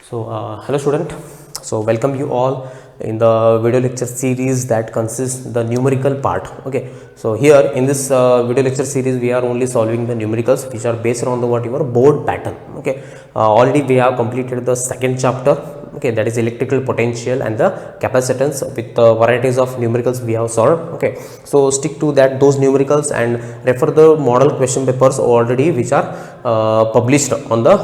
Hello student. So welcome you all in the video lecture series that consists the numerical part. Okay. So here in this video lecture series we are only solving the numericals which are based on the whatever board pattern. Okay. Already we have completed the second chapter. Okay, that is electrical potential and the capacitance with varieties of numericals we have solved. Okay, so stick to that those numericals and refer the model question papers already which are published on the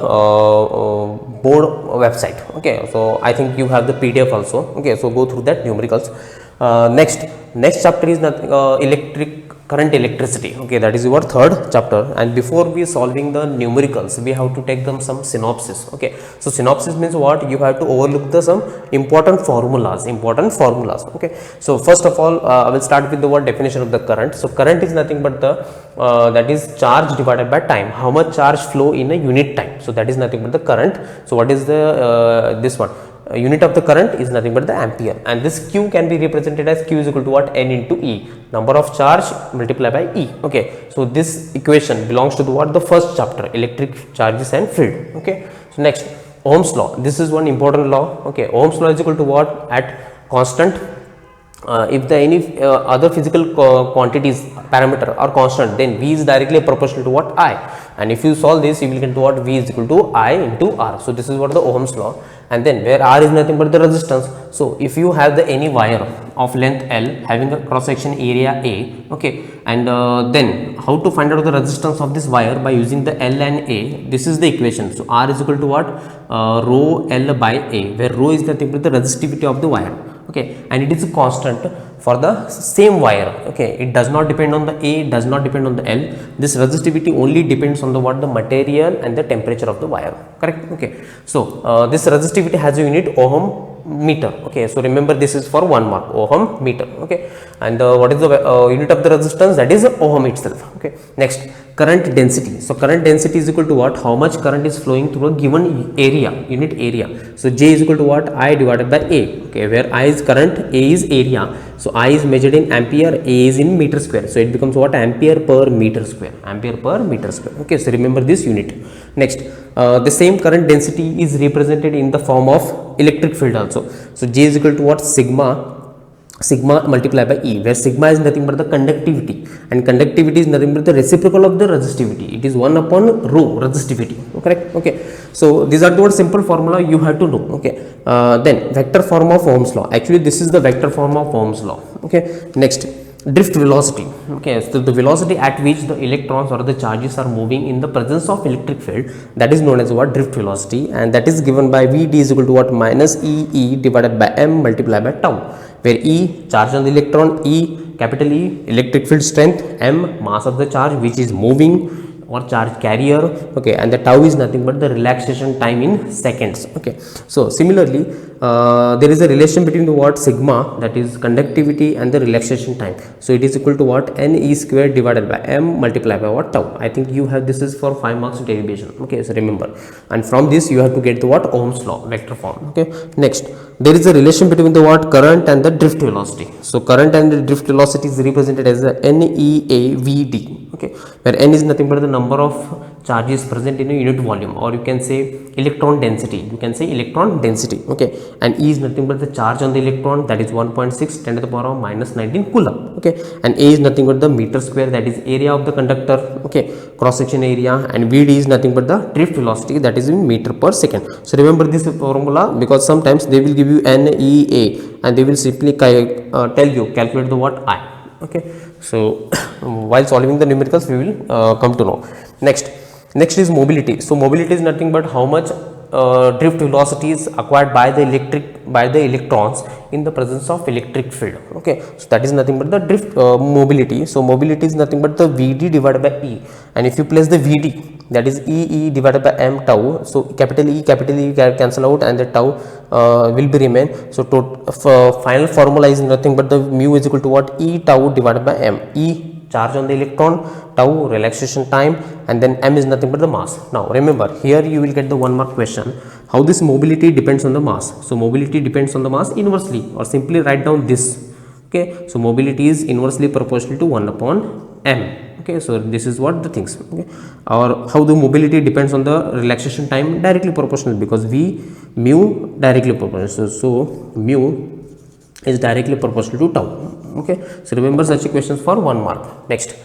board website. Okay, so I think you have the PDF also. Okay, so go through that numericals. Next chapter is nothing current electricity. Okay, that is your third chapter, and before we solving the numericals we have to take them some synopsis. Okay, so synopsis means what? You have to overlook the some important formulas. Okay, so first of all I will start with the word definition of the current. So current is nothing but the that is charge divided by time, how much charge flow in a unit time. So that is nothing but the current. So what is the this one? Unit of the current is nothing but the ampere, and this q can be represented as q is equal to what? N into E, number of charge multiplied by E. Okay, so this equation belongs to the what? The first chapter, electric charges and field. Okay, so next, Ohm's law. This is one important law. Okay, Ohm's law is equal to what? At constant, if the any other physical quantities parameter are constant, then V is directly proportional to what? I, and if you solve this you will get to what? V is equal to I into R. So this is what the Ohm's law. And then where R is nothing but the resistance. So if you have the any wire of length L having a cross section area A, okay, and then how to find out the resistance of this wire? By using the L and A. This is the equation. So R is equal to what? Rho L by A, where rho is nothing but the resistivity of the wire. Okay, and it is a constant for the same wire. Okay, it does not depend on the A, it does not depend on the L. This resistivity only depends on the what? The material and the temperature of the wire. Correct? Okay, so this resistivity has a unit ohm meter. Okay, so remember this is for 1 mark, ohm meter. Okay, and what is the unit of the resistance? That is ohm itself. Okay, next, current density. So current density is equal to what? How much current is flowing through a given area, unit area. So J is equal to what? I divided by A. Okay, where I is current, A is area. So I is measured in ampere, A is in meter square. So it becomes what? Ampere per meter square. Ampere per meter square. Okay, so remember this unit. Next, the same current density is represented in the form of electric field also. So J is equal to what? Sigma multiplied by E, where sigma is nothing but the conductivity, and conductivity is nothing but the reciprocal of the resistivity. It is 1 upon rho resistivity. Correct? Okay, so these are the simple formula you have to know. Okay, then vector form of Ohm's law. Actually this is the vector form of Ohm's law. Okay, next, drift velocity. Okay, so the velocity at which the electrons or the charges are moving in the presence of electric field, that is known as what? Drift velocity, and that is given by Vd is equal to what? Minus E divided by M multiplied by tau, where E charge on the electron, E capital E electric field strength, M mass of the charge which is moving or charge carrier. Okay, and the tau is nothing but the relaxation time in seconds. Okay, so similarly there is a relation between the what? Sigma, that is conductivity, and the relaxation time. So it is equal to what? N E squared divided by M multiplied by what? Tau. I think you have this is for 5 marks derivation. Okay, so remember, and from this you have to get the what? Ohm's law, vector form. Okay, next, there is a relation between the what? Current and the drift velocity. So current and the drift velocity is represented as the NEAVD. Okay, where N is nothing but the number of charges present in a unit volume, or you can say electron density. Okay, and E is nothing but the charge on the electron, that is 1.6 10 to the power of minus 19 coulomb. Okay, and A is nothing but the meter square, that is area of the conductor. Okay, cross section area, and Vd is nothing but the drift velocity, that is in meter per second. So remember this formula, because sometimes they will give you NEA and they will simply tell you calculate the what? I. Okay, so while solving the numericals we will come to know. Next is mobility. So mobility is nothing but how much drift velocity is acquired by the electrons in the presence of electric field. Okay, so that is nothing but the drift mobility. So mobility is nothing but the Vd divided by E, and if you place the Vd, that is E divided by M tau. So capital E cancel out, and the tau will be remain. So final formula is nothing but the mu is equal to what? E tau divided by M. E charge on the electron, tau relaxation time, and then M is nothing but the mass. Now remember, here you will get the 1 mark question, how this mobility depends on the mass. So mobility depends on the mass inversely, or simply write down this. Okay, so mobility is inversely proportional to 1 upon m. Okay, so this is what the things. Okay, or how the mobility depends on the relaxation time, directly proportional, because v mu directly proportional. So mu is directly proportional to tau. Okay, so remember such questions for 1 mark. Next,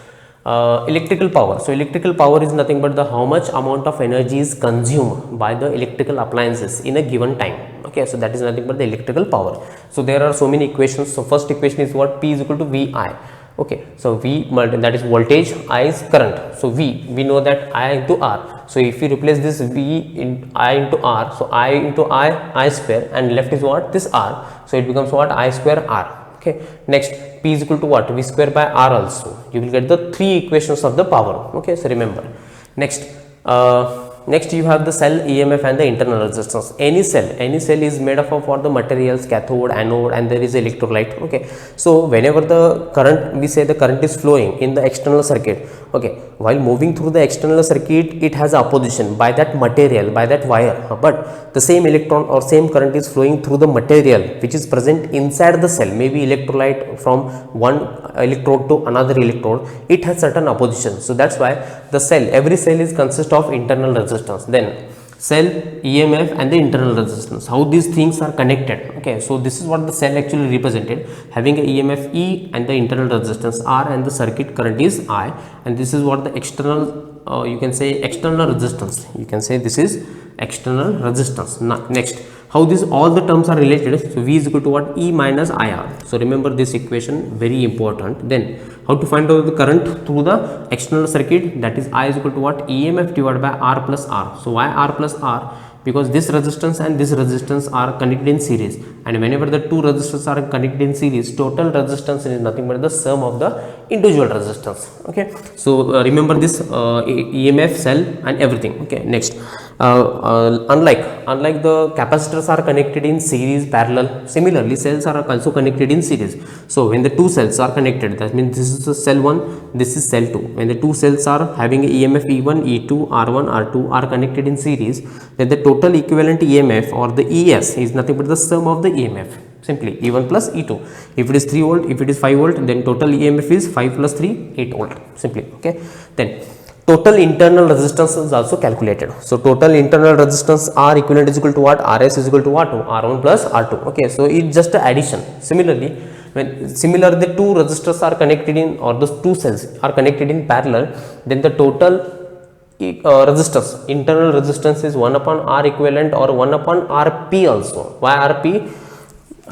electrical power. So electrical power is nothing but the how much amount of energy is consumed by the electrical appliances in a given time. Okay, so that is nothing but the electrical power. So there are so many equations. So first equation is what? P is equal to vi. Okay, so v, that is voltage, I is current. So v, we know that I into r. So if you replace this v in I into r, so I into I square, and left is what? This r. So it becomes what? I square r. Okay, next, P is equal to what? V square by r also. You will get the 3 equations of the power. Okay, so remember. Next, next you have the cell EMF and the internal resistance. Any cell is made up of what? The materials, cathode, anode, and there is electrolyte. Okay, so whenever the current, we say the current is flowing in the external circuit. Okay, while moving through the external circuit, it has opposition by that material, by that wire, but the same electron or same current is flowing through the material which is present inside the cell, maybe electrolyte from one electrode to another electrode. It has certain opposition. So that's why the cell, every cell is consist of internal resistance. Then cell, EMF, and the internal resistance, how these things are connected. Okay, so this is what the cell actually represented, having a EMF E and the internal resistance R, and the circuit current is I, and this is what the external, you can say external resistance, you can say this is external resistance. Now, next, how these all the terms are related. So V is equal to what? E minus IR. So remember this equation, very important. Then how to find out the current through the external circuit, that is I is equal to what? EMF divided by R plus R. So why R plus R? Because this resistance and this resistance are connected in series, and whenever the two resistors are connected in series, total resistance is nothing but the sum of the individual resistance. Okay, so remember this EMF, cell, and everything. Okay, next, unlike the capacitors are connected in series, parallel, similarly cells are also connected in series. So when the two cells are connected, that means this is the cell 1, this is cell 2. When the two cells are having a EMF E1, E2, R1, R2 are connected in series, then the total equivalent EMF or the ES is nothing but the sum of the EMF, simply E1 plus E2. If it is 3 volt, if it is 5 volt, then total EMF is 5 plus 3, 8 volt, simply. Okay, then total internal resistance is also calculated. So total internal resistance R equivalent is equal to what? RS is equal to what? R1 plus R2. Okay, so it's just a addition. Similarly, when the two resistors are connected in, or the two cells are connected in parallel, then the total resistance, internal resistance is 1 upon R equivalent or 1 upon RP also. Why RP?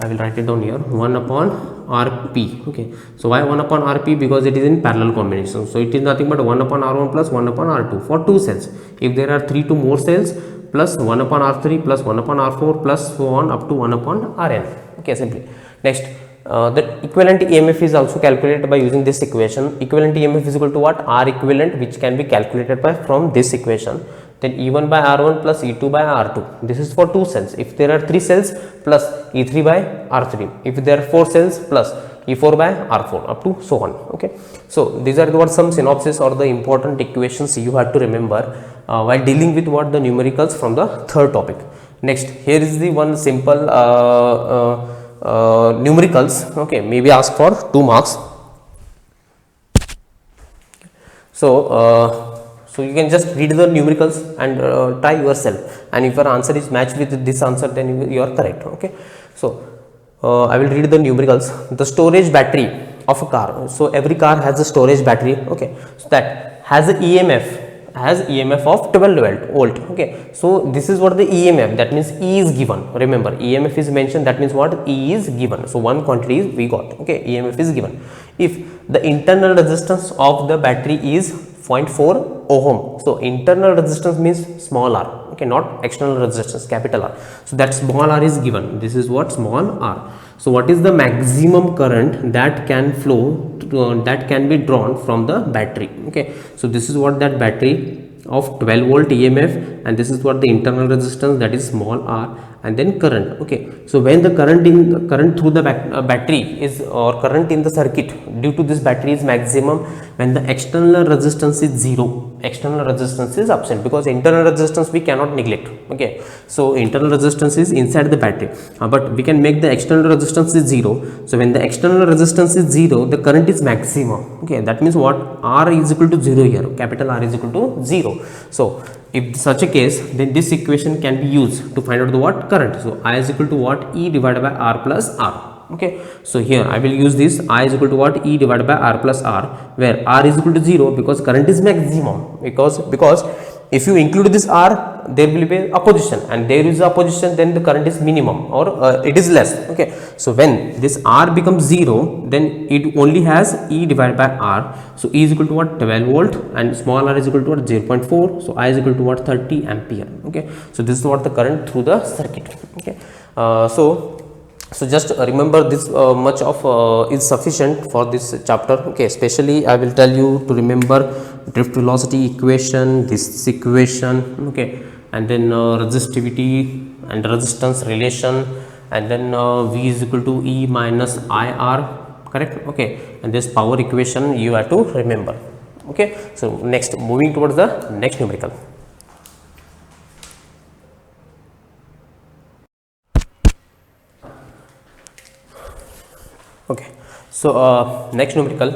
I will write it down here, 1 upon RP. Okay, so why 1 upon RP? Because it is in parallel combination. So it is nothing but 1 upon R1 plus 1 upon R2 for two cells. If there are 3 to more cells, plus 1 upon R3 plus 1 upon R4 plus so on up to 1 upon Rn. Okay, simply. Next, the equivalent EMF is also calculated by using this equation. Equivalent EMF is equal to what? R equivalent, which can be calculated by from this equation. Then E1 by R1 plus E2 by R2. This is for two cells. If there are 3 cells, plus E3 by R3. If there are 4 cells, plus E4 by R4, up to so on. Okay, so these are what some synopsis or the important equations you have to remember while dealing with what the numericals from the third topic. Next, here is the one simple numericals. Okay, maybe ask for 2 marks. So you can just read the numericals and try yourself, and if your answer is matched with this answer, then you are correct. Okay, so I will read the numericals. The storage battery of a car. So every car has a storage battery. Okay, so that has a EMF of 12 volt. Okay, so this is what the EMF, that means E is given. Remember, EMF is mentioned, that means what? E is given. So one quantity is we got. Okay, EMF is given. If the internal resistance of the battery is 0.4 ohm, so internal resistance means small r. Okay, not external resistance, capital R. So that small r is given. This is what? Small r. So what is the maximum current that can flow that can be drawn from the battery? Okay, so this is what that battery of 12 volt EMF, and this is what the internal resistance, that is small r, and then current. Okay, so when the current through the battery is, or current in the circuit due to this battery is maximum when the external resistance is 0. external resistance is absent, because internal resistance we cannot neglect. Okay, so internal resistance is inside the battery, but we can make the external resistance is 0. So when the external resistance is 0, the current is maximum. Okay, that means what? R is equal to 0 here, capital R is equal to 0. So if such a case, then this equation can be used to find out the what? Current. So I is equal to what? E divided by R plus R. Okay, so here I will use this I is equal to what? E divided by R plus R, where R is equal to 0 because current is maximum, because if you include this R, there will be opposition, and there is opposition, then the current is minimum, or it is less. Okay, so when this R becomes 0, then it only has E divided by R. So E is equal to what? 12 volt, and small r is equal to what? 0.4. So I is equal to what? 30 ampere. Okay, so this is what the current through the circuit. Okay, so just remember this much of is sufficient for this chapter. Okay, especially I will tell you to remember drift velocity equation, this equation. Okay, and then resistivity and resistance relation, and then V is equal to E minus IR, correct? Okay, and this power equation you have to remember. Okay, so next, moving towards the next numerical. Okay, so next numerical,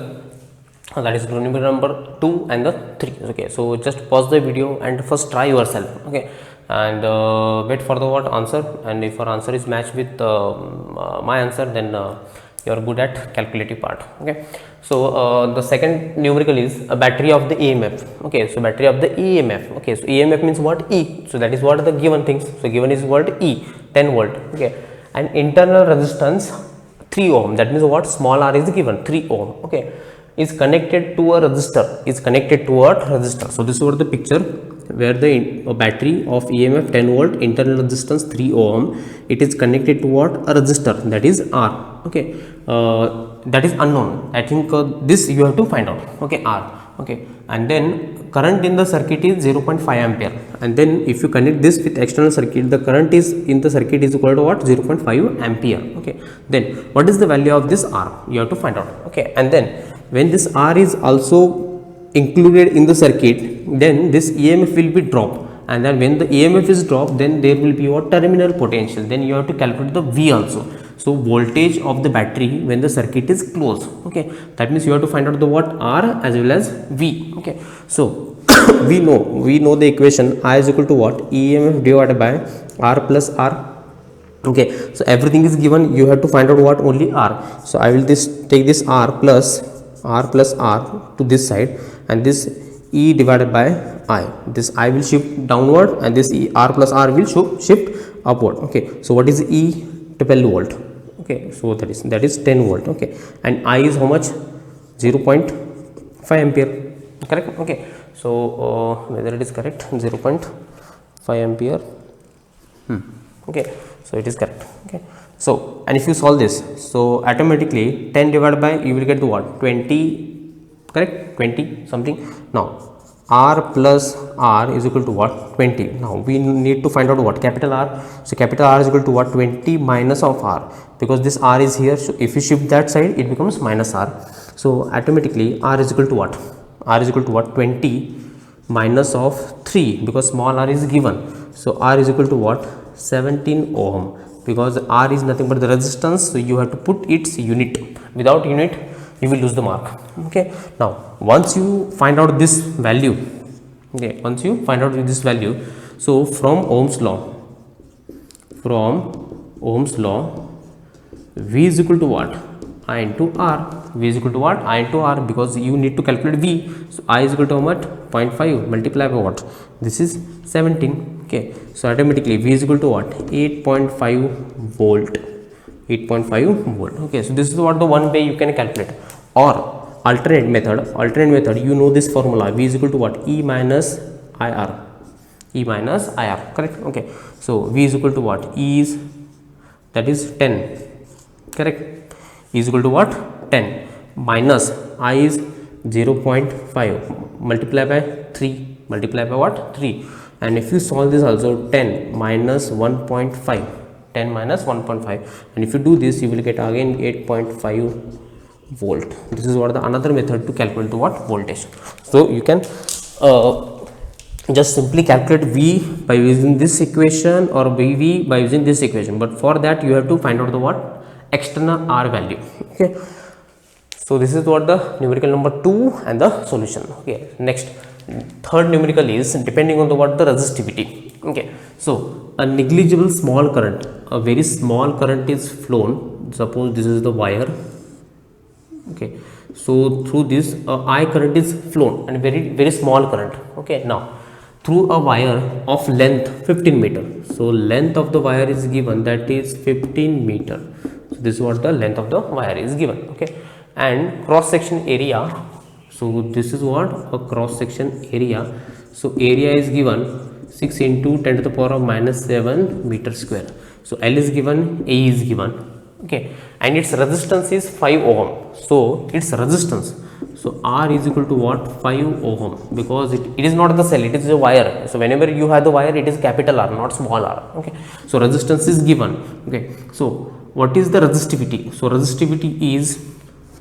that is numerical number 2 and the 3. Okay, so just pause the video and first try yourself. Okay, and wait for the what answer, and if your answer is matched with my answer, then you are good at calculative part. Okay, so the second numerical is a battery of the EMF. Okay, so battery of the EMF. Okay, so EMF means what? E. So that is what the given things. So given is what? E, 10 volt. Okay, and internal resistance 3 ohm, that means what? Small r is given 3 ohm. Okay, is connected to a resistor, is connected to a resistor. So this is what the picture, where the battery of EMF 10 volt, internal resistance 3 ohm, it is connected to what? A resistor, that is R. Okay, that is unknown. I think this you have to find out. Okay, R. Okay, and then current in the circuit is 0.5 ampere, and then if you connect this with external circuit, the current is in the circuit is equal to what? 0.5 ampere. Okay, then what is the value of this R? You have to find out. Okay, and then when this R is also included in the circuit, then this EMF will be dropped, and then when the EMF is dropped, then there will be what? Terminal potential. Then you have to calculate the V also. So voltage of the battery when the circuit is closed. Okay, that means you have to find out the what? R as well as V. Okay, so we know the equation I is equal to what? EMF divided by R plus R. Okay, so everything is given, you have to find out what? Only R. So I will take this R plus R to this side, and this E divided by I. This I will shift downward, and this R plus R will shift upward. Okay, so what is E? 12 volt. Okay, so that is 10 volt. Okay, and I is how much? 0.5 ampere, correct? Okay, so whether it is correct, 0.5 ampere. Okay, so it is correct. Okay, so and if you solve this, so automatically 10 divided by, you will get the what? 20, correct? 20 something. Now R plus R is equal to what? 20. Now we need to find out what? Capital R. So capital R is equal to what? 20 minus of R, because this R is here. So if you shift that side, it becomes minus R. So automatically R is equal to what? R is equal to what? 20 minus of 3, because small r is given. So R is equal to what? 17 ohm, because R is nothing but the resistance. So you have to put its unit. Without unit, you will lose the mark. Okay, now once you find out this value, okay, once you find out this value, so from Ohm's law, V is equal to what? I into R. V is equal to what? I into R, because you need to calculate V. So I is equal to how much? 0.5 multiplied by what? This is 17. Okay, so automatically V is equal to what? 8.5 volt. 8.5 volt. Okay, so this is what the one way you can calculate. Or alternate method, you know this formula, V is equal to what? E minus IR. E minus IR, correct? Okay, so V is equal to what? E is, that is 10, correct? E is equal to what? 10 minus I is 0.5 multiplied by 3, multiplied by what? 3. And if you solve this also, 10 minus 1.5, 10 minus 1.5, and if you do this, you will get again 8.5 volt. This is what the another method to calculate the what? Voltage. So you can just simply calculate V by using this equation or VV by using this equation, but for that you have to find out the what external R value. Okay, so this is what the numerical number 2 and the solution. Okay, next third numerical is depending on the what the resistivity. Okay, so a negligible small current, a very small current is flown. Suppose this is the wire. Okay, so through this I current is flown and very small current. Okay, now through a wire of length 15 meter. So length of the wire is given, that is 15 meter. So this is what the length of the wire is given. Okay, and cross section area. So this is what a cross section area. So area is given 6 into 10 to the power of minus 7 meter square. So L is given, A is given. Okay, and its resistance is 5 ohm. So its resistance, so R is equal to what, 5 ohm, because it is not the cell, it is a wire. So whenever you have the wire, it is capital R, not small r. Okay, so resistance is given. Okay, so what is the resistivity? So resistivity is,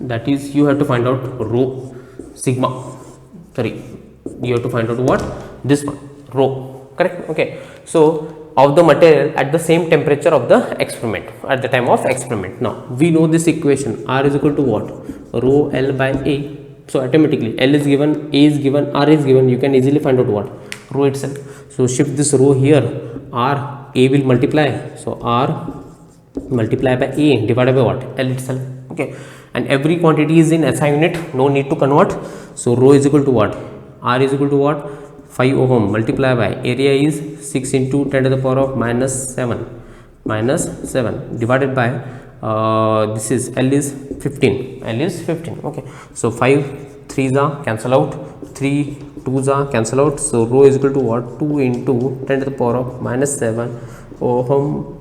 that is you have to find out rho sigma, sorry, you have to find out what, this one, rho, correct. Okay, so of the material at the same temperature of the experiment, at the time of experiment. Now we know this equation, R is equal to what, rho L by A. So automatically L is given, A is given, R is given, you can easily find out what, rho itself. So shift this rho here, R, A will multiply, so R multiply by A divided by what, L itself. Okay, and every quantity is in SI unit, no need to convert. So rho is equal to what, R is equal to what, 5 ohm multiply by area is 6 into 10 to the power of minus 7 divided by this is L is 15, L is 15. Okay, so 5 3s are cancel out, 3 2s are cancel out. So rho is equal to what, 2 into 10 to the power of minus 7 ohm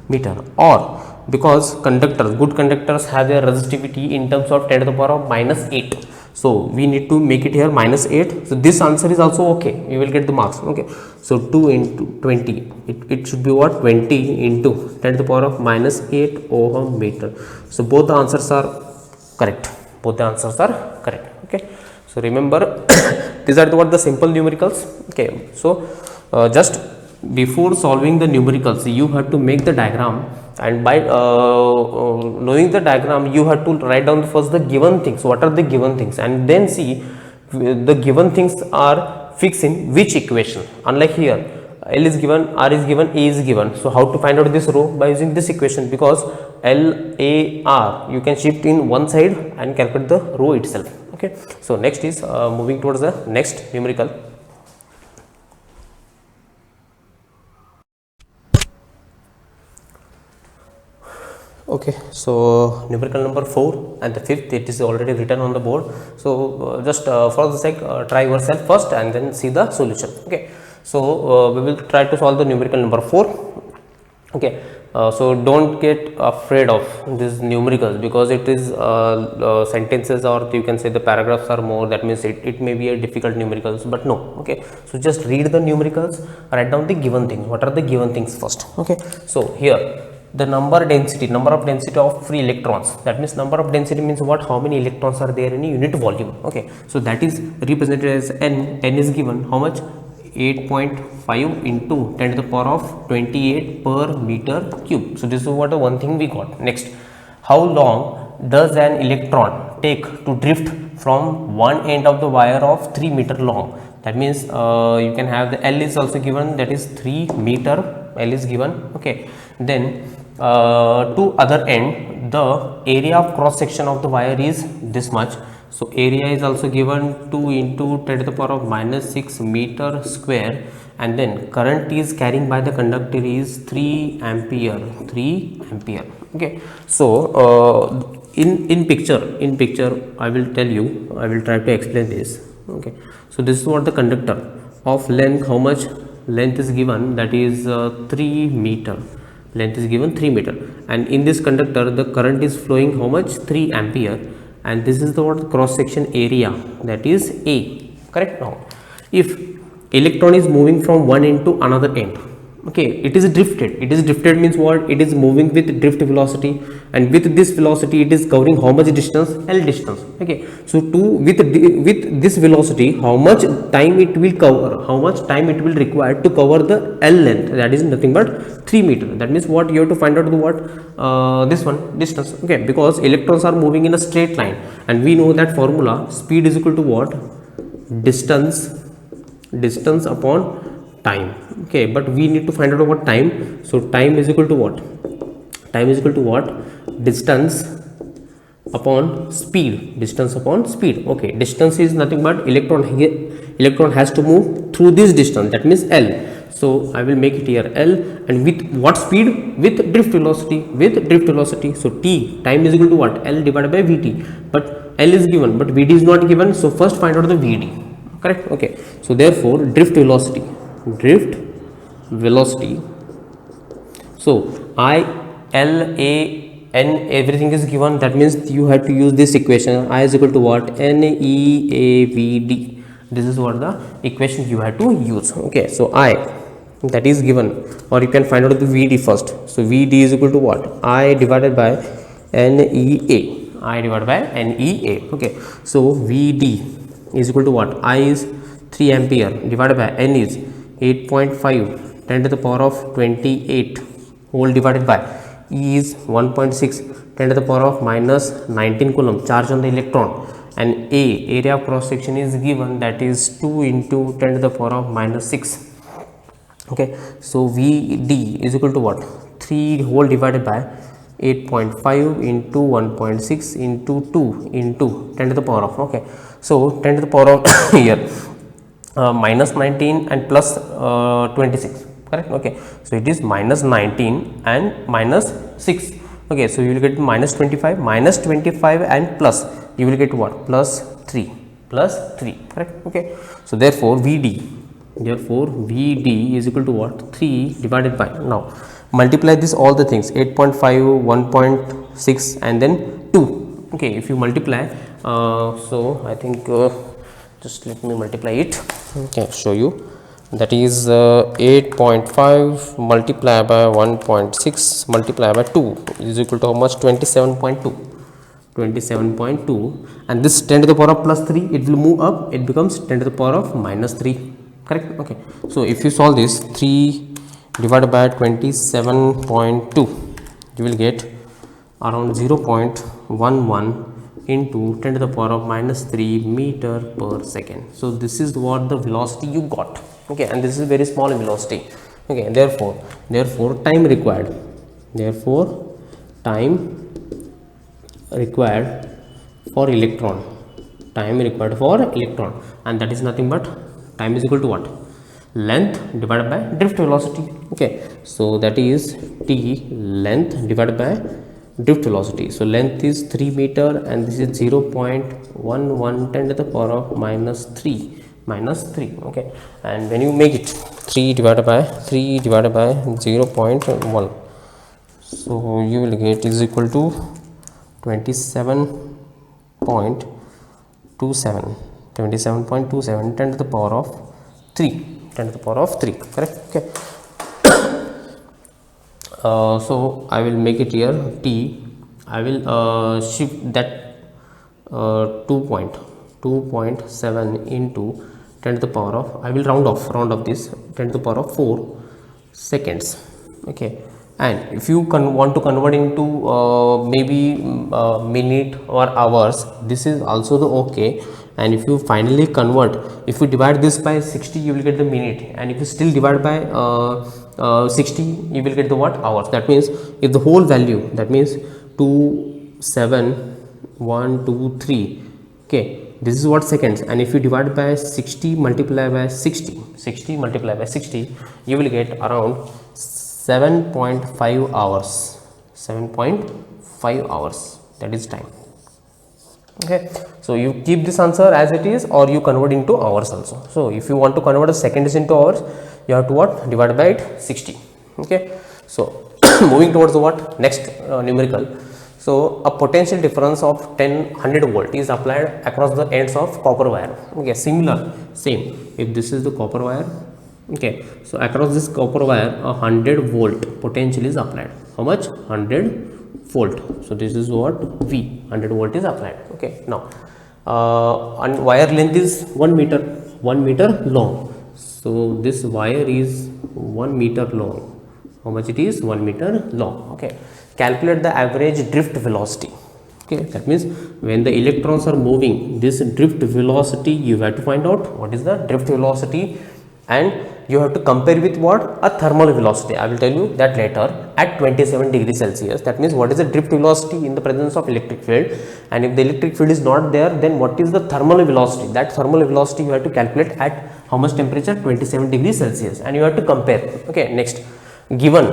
meter. Or because conductors, good conductors have their resistivity in terms of 10 to the power of minus 8. So we need to make it here minus 8. So this answer is also okay, you will get the marks. Okay, so 2 into 20, it should be what, 20 into 10 to the power of minus 8 ohm meter. So both the answers are correct, Okay, so remember these are what the simple numericals. Okay, so just before solving the numericals, you have to make the diagram, and by knowing the diagram, you have to write down first the given things, what are the given things, and then see the given things are fixed in which equation. Unlike here, L is given, R is given, A is given. So how to find out this rho? By using this equation, because L, A, R you can shift in one side and calculate the rho itself. Okay, so next is moving towards the next numerical. Okay, so numerical number 4 and the 5th, it is already written on the board. So just for the sake, try yourself first and then see the solution. Okay, so we will try to solve the numerical number 4. Okay, so don't get afraid of these numericals, because it is sentences, or you can say the paragraphs are more, that means it may be a difficult numericals, but no. Okay, so just read the numericals, write down the given things, what are the given things first. Okay, so here the number of density of free electrons, that means number of density means what, how many electrons are there in a unit volume. Okay, so that is represented as n is given, how much, 8.5 into 10 to the power of 28 per meter cube. So this is what the one thing we got. Next, how long does an electron take to drift from one end of the wire of 3 meter long? That means you can have the L is also given, that is 3 meter, L is given. Okay, then to other end, the area of cross section of the wire is this much. So area is also given, 2 into 10 to the power of minus 6 meter square, and then current is carrying by the conductor is 3 ampere. Okay, so in picture I will tell you, I will try to explain this. Okay, so this is what the conductor of length, how much length is given, that is 3 meter, length is given 3 meter, and in this conductor the current is flowing how much, 3 ampere, and this is the what, cross section area, that is A, correct. Now if electron is moving from one end to another end, Okay, it is drifted means what? It is moving with drift velocity, and with this velocity it is covering how much distance? L distance. Okay, so with this velocity, how much time it will cover, how much time it will require to cover the L length? That is nothing but 3 meter. That means what? You have to find out the what? This one, distance. Okay, because electrons are moving in a straight line, and we know that formula: speed is equal to what? Distance upon time. Okay, but we need to find out about time. So time is equal to what? Time is equal to what? Distance upon speed. Okay, distance is nothing but electron has to move through this distance, that means L. So I will make it here L, and with what speed? With drift velocity. So T, time is equal to what? L divided by Vt. But L is given, but Vd is not given. So first find out the Vd. Correct? Okay, so therefore drift velocity. So I, L, A, N, everything is given. That means you have to use this equation. I is equal to what? N, E, A, V, D. This is what the equation you have to use. Okay, so I, that is given, or you can find out the Vd first. So Vd is equal to what? I divided by NEA. Okay, so Vd is equal to what? I is 3 ampere divided by N is 8.5 10 to the power of 28 whole divided by E is 1.6 10 to the power of minus 19 coulomb charge on the electron, and A, area of cross section, is given, that is 2 into 10 to the power of minus 6. Okay, so Vd is equal to what? 3 whole divided by 8.5 into 1.6 into 2 into 10 to the power of, okay, so 10 to the power of here minus 19 and plus 26, correct? Okay, so it is minus 19 and minus 6. Okay, so you will get minus 25 and plus, you will get what? Plus 3, correct? Okay, so therefore Vd is equal to what? 3 divided by, now multiply this all the things, 8.5, 1.6 and then 2. Okay, if you multiply, so I think just let me multiply it. Okay, show you. That is 8.5 multiplied by 1.6 multiplied by 2 is equal to how much? 27.2, and this 10 to the power of plus 3, it will move up, it becomes 10 to the power of minus 3, correct? Okay, so if you solve this, 3 divided by 27.2, you will get around 0.11 into 10 to the power of minus 3 meter per second. So this is what the velocity you got. Okay, and this is very small velocity. Okay, therefore time required, for electron, and that is nothing but time is equal to what? Length divided by drift velocity. Okay, so that is T, length divided by drift velocity. So length is 3 meter and this is 0.11 10 to the power of minus 3. Okay, and when you make it 3 divided by 0.1, so you will get is equal to 27.27 10 to the power of 3, correct? Okay. So I will make it here T. I will shift that 2.7 into 10 to the power of, I will round off this, 10 to the power of 4 seconds. Okay, and if you want to convert into maybe minute or hours, this is also the okay. And if you finally convert, if you divide this by 60, you will get the minute, and if you still divide by 60, you will get the what? Hours. That means if the whole value, that means 27123, okay, this is what seconds, and if you divide by 60 multiply by 60, you will get around 7.5 hours. That is time. Okay, so you keep this answer as it is, or you convert into hours also. So if you want to convert the seconds into hours, you have to what? Divide by it 60. Okay, so moving towards the what? Next numerical. So a potential difference of 100 volt is applied across the ends of copper wire. Okay, same. If this is the copper wire Okay, so across this copper wire a 100 volt potential is applied. How much? 100 volt. So this is what V, 100 volt is applied. Okay, now and wire length is 1 meter long. So this wire is 1 meter long. How much it is? 1 meter long. Okay, calculate the average drift velocity. Okay, that means when the electrons are moving, this drift velocity you have to find out what is the drift velocity, and you have to compare with what? A thermal velocity. I will tell you that later. At 27 degrees Celsius, that means what is the drift velocity in the presence of electric field, and if the electric field is not there, then what is the thermal velocity? That thermal velocity you have to calculate at how much temperature? 27 degrees Celsius, and you have to compare. Okay, next, given,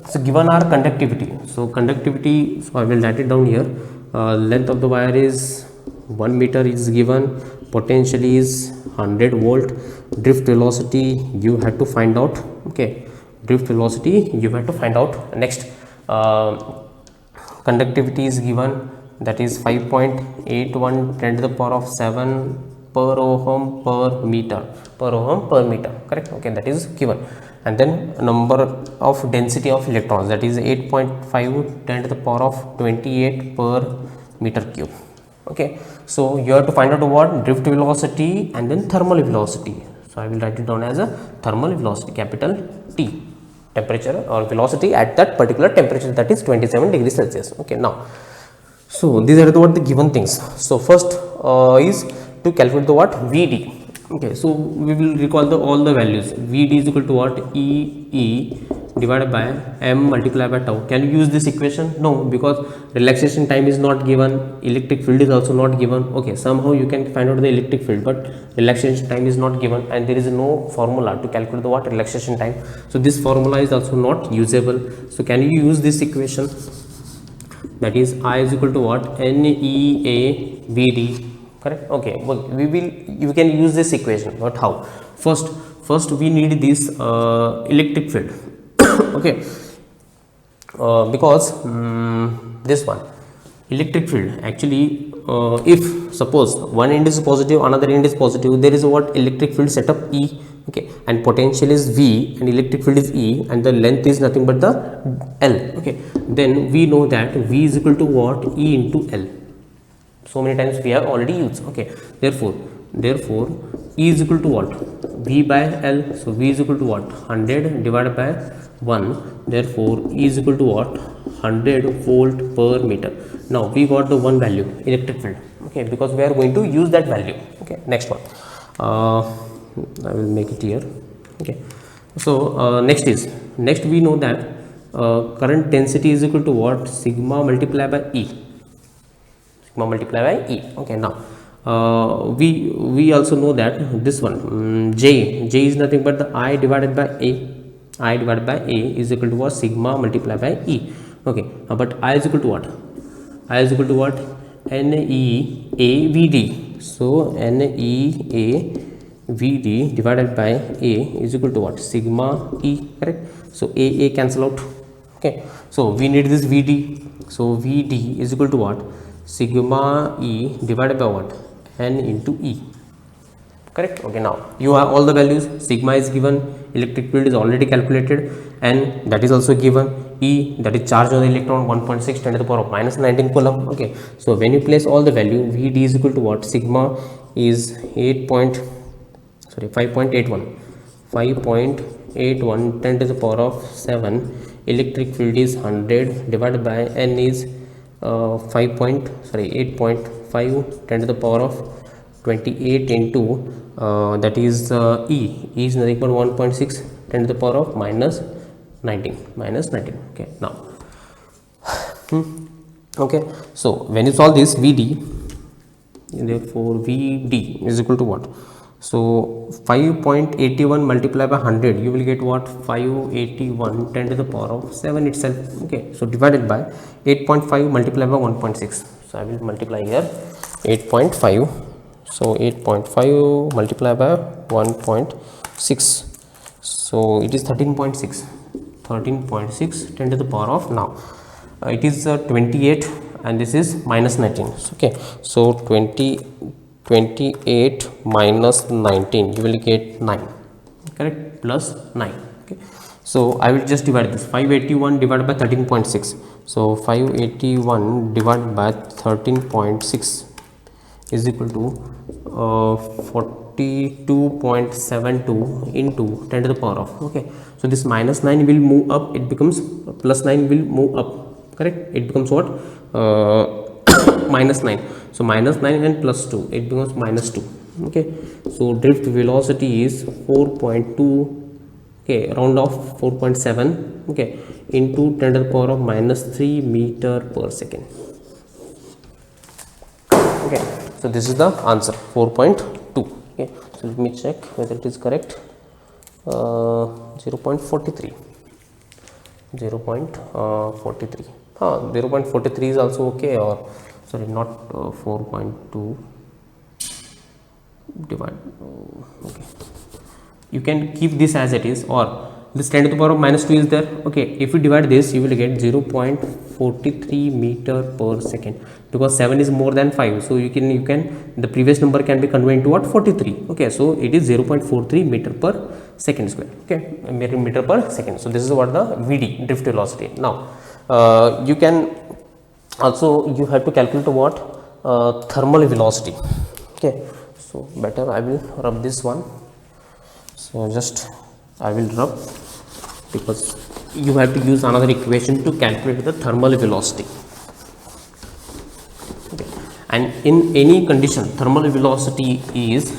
so given our conductivity. So conductivity, so I will write it down here. Length of the wire is 1 meter is given, potential is 100 volt, drift velocity you have to find out. Okay, drift velocity you have to find out. Next, conductivity is given, that is 5.81 10 to the power of 7 per ohm per meter, correct. Okay, that is given. And then number of density of electrons, that is 8.5 10 to the power of 28 per meter cube. Okay, so you have to find out what? Drift velocity and then thermal velocity. So I will write it down as a thermal velocity, capital T, temperature or velocity at that particular temperature, that is 27 degrees Celsius. Okay, now, so these are the given things. So first is to calculate the what? Vd. Okay, so we will recall all the values. Vd is equal to what? E divided by m multiplied by tau. Can you use this equation? No, because relaxation time is not given, electric field is also not given. Okay, somehow you can find out the electric field, but relaxation time is not given, and there is no formula to calculate the what? Relaxation time. So this formula is also not usable. So can you use this equation? That is I is equal to what? NEAVD. Correct. Okay, well, you can use this equation, but how? First we need this electric field. Okay, because this one electric field, actually if suppose one end is positive, another end is positive, there is what? Electric field set up E. Okay, and potential is V and electric field is E, and the length is nothing but the L. Okay, then we know that V is equal to what? E into L. So many times we have already used. Okay, therefore E is equal to what? V by L. So V is equal to what? 100 divided by 1. Therefore E is equal to what? 100 volt per meter. Now we got the one value, electric field. Okay, because we are going to use that value. Okay, next one, I will make it here. Okay, so next we know that current density is equal to what? Sigma multiplied by E. Okay, now we also know that this one J is nothing but the I divided by A. I divided by A is equal to what? Sigma multiplied by E. Okay, but I is equal to what? I is equal to what? NEAVD. So NEAVD divided by A is equal to what? Sigma E. Correct. So A cancel out. Okay, so we need this VD. So VD is equal to what? Sigma E divided by what? N into E. Correct. Okay, now you have all the values. Sigma is given, electric field is already calculated, and that is also given. E, that is charge on the electron, 1.6 10 to the power of minus 19 coulomb. Okay, so when you place all the value, VD is equal to what? Sigma is 5.81 10 to the power of 7. Electric field is 100 divided by N is 8.5 10 to the power of 28 into that is E is nothing but 1.6 10 to the power of minus 19. Okay, now okay, so when you solve this VD, therefore VD is equal to what? So 5.81 multiplied by 100, you will get what? 581 10 to the power of 7 itself. Okay, so divided by 8.5 multiplied by 1.6. So I will multiply here 8.5. So 8.5 multiplied by 1.6. So it is 13.6 10 to the power of, now it is 28 and this is minus 19. Okay, so 28 minus 19, you will get 9. correct, plus 9. Okay, so I will just divide this 581 divided by 13.6. So 581 divided by 13.6 is equal to 42.72 into 10 to the power of, okay, so this minus 9 will move up, it becomes plus 9 will move up, correct, it becomes what, minus 9. So minus 9 and plus 2, it becomes minus 2. Okay, so drift velocity is 4.2, okay, round off 4.7, okay, into 10 to the power of minus 3 meter per second. Okay, so this is the answer, 4.2. Okay, so let me check whether it is correct. 0.43, 0.43, 0.43 is also okay, or sorry, not 4.2 divide, okay, you can keep this as it is, or this 10 to the power of minus 2 is there. Okay, if you divide this, you will get 0.43 meter per second, because 7 is more than 5, so you can the previous number can be converted into what, 43. Okay, so it is 0.43 meter per second square. Okay, meter per second. So this is what the VD, drift velocity. Now you can also, you have to calculate what, thermal velocity. Okay, so better I will rub this one. So just I will rub, because you have to use another equation to calculate the thermal velocity. Okay, and in any condition thermal velocity is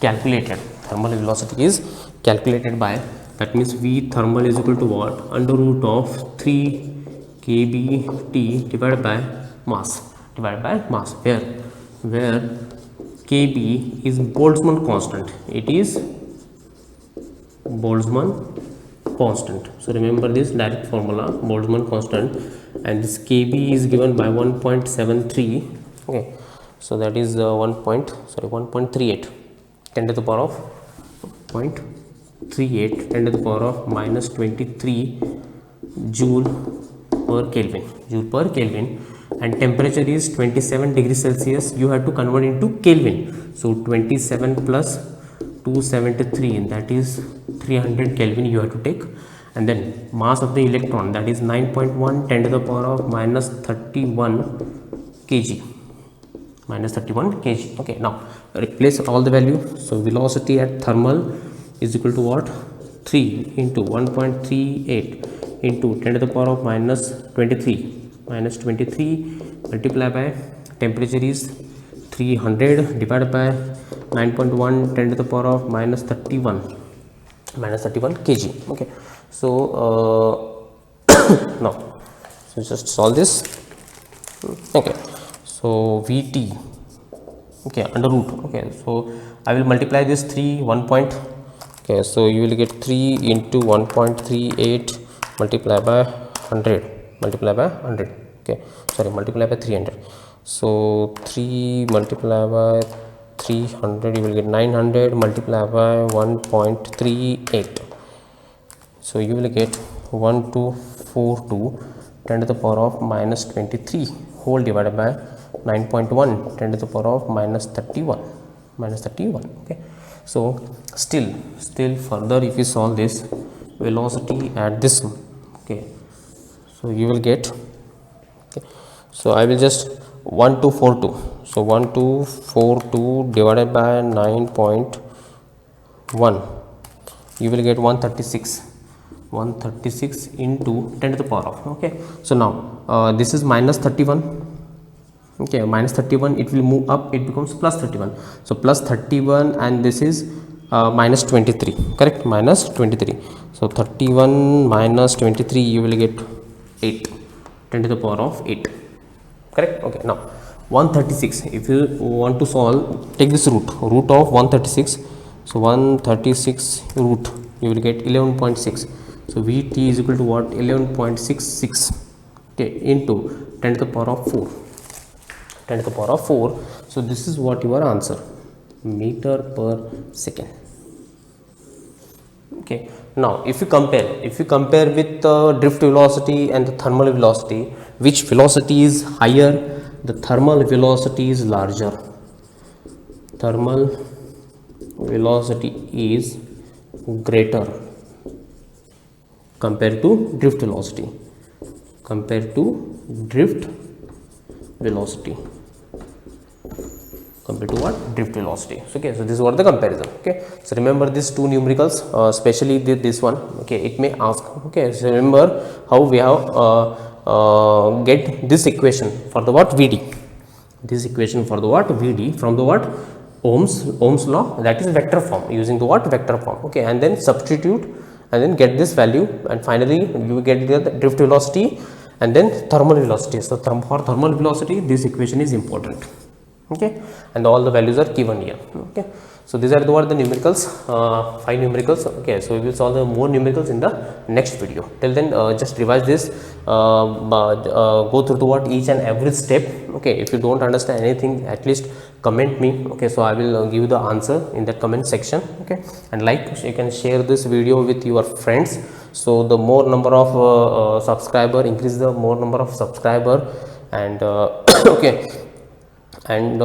calculated, thermal velocity is calculated by, that means V thermal is equal to what, under root of 3 kBT divided by mass, where kb is Boltzmann constant, it is Boltzmann constant. So remember this direct formula, Boltzmann constant, and this kb is given by 1.73. okay, so that is 1.38 10 to the power of 0.38 10 to the power of minus 23 joule per Kelvin, and temperature is 27 degrees Celsius. You have to convert into Kelvin. So 27 plus 273, that is 300 Kelvin you have to take, and then mass of the electron, that is 9.1 10 to the power of minus 31 kg, Okay, now replace all the value. So velocity at thermal is equal to what, 3 into 1.38 into 10 to the power of minus 23 multiplied by temperature is 300 divided by 9.1 10 to the power of minus 31 kg. Okay, so now so just solve this. Okay, so VT, okay, under root, okay, so I will multiply this 3 1 point, okay, so you will get 3 into 1.38 multiplied by 100 okay, sorry, multiply by 300. So 3 multiplied by 300, you will get 900 multiplied by 1.38, so you will get 1242 10 to the power of minus 23 whole divided by 9.1 10 to the power of minus 31. Okay, so still further, if you solve this velocity at this, okay, so you will get, okay, so I will just 1242, so 1242 divided by 9.1, you will get 136 into 10 to the power of, okay, so now this is minus 31, okay, minus 31, it will move up, it becomes plus 31, so plus 31, and this is minus 23, correct, minus 23, so 31 minus 23, you will get 8 10 to the power of 8, correct. Okay, now 136, if you want to solve, take this root of 136, so 136 root, you will get 11.6, so VT is equal to what, 11.66, okay, into 10 to the power of 4, so this is what your answer, meter per second. Okay, now if you compare with the drift velocity and the thermal velocity, which velocity is higher? The thermal velocity is larger, greater compared to drift velocity, compared to drift velocity, compared to what? Drift velocity. So, okay, so this is what the comparison. Okay, so remember these two numericals, especially this one. Okay, it may ask. Okay, so remember how we have get this equation for the what? Vd. This equation for the what? Vd from the what? Ohm's law, that is vector form, using the what? Vector form. Okay, and then substitute and then get this value, and finally you get the drift velocity and then thermal velocity. So for thermal velocity this equation is important. Okay, and all the values are given here. Okay, so these are the numericals, 5 numericals. Okay, so we will solve the more numericals in the next video. Till then, just revise this, go through the what each and every step. Okay, if you don't understand anything, at least comment me. Okay, so I will give you the answer in the comment section. Okay, and like, you can share this video with your friends, so the more number of subscriber, increase the more number of subscriber, and okay, and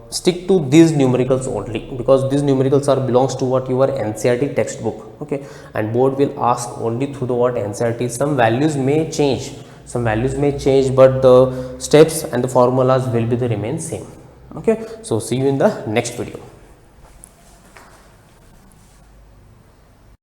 stick to these numericals only, because these numericals are belongs to what your NCERT textbook. Okay, and board will ask only through the what NCERT. Some values may change, but the steps and the formulas will be the remain same. Okay, so see you in the next video.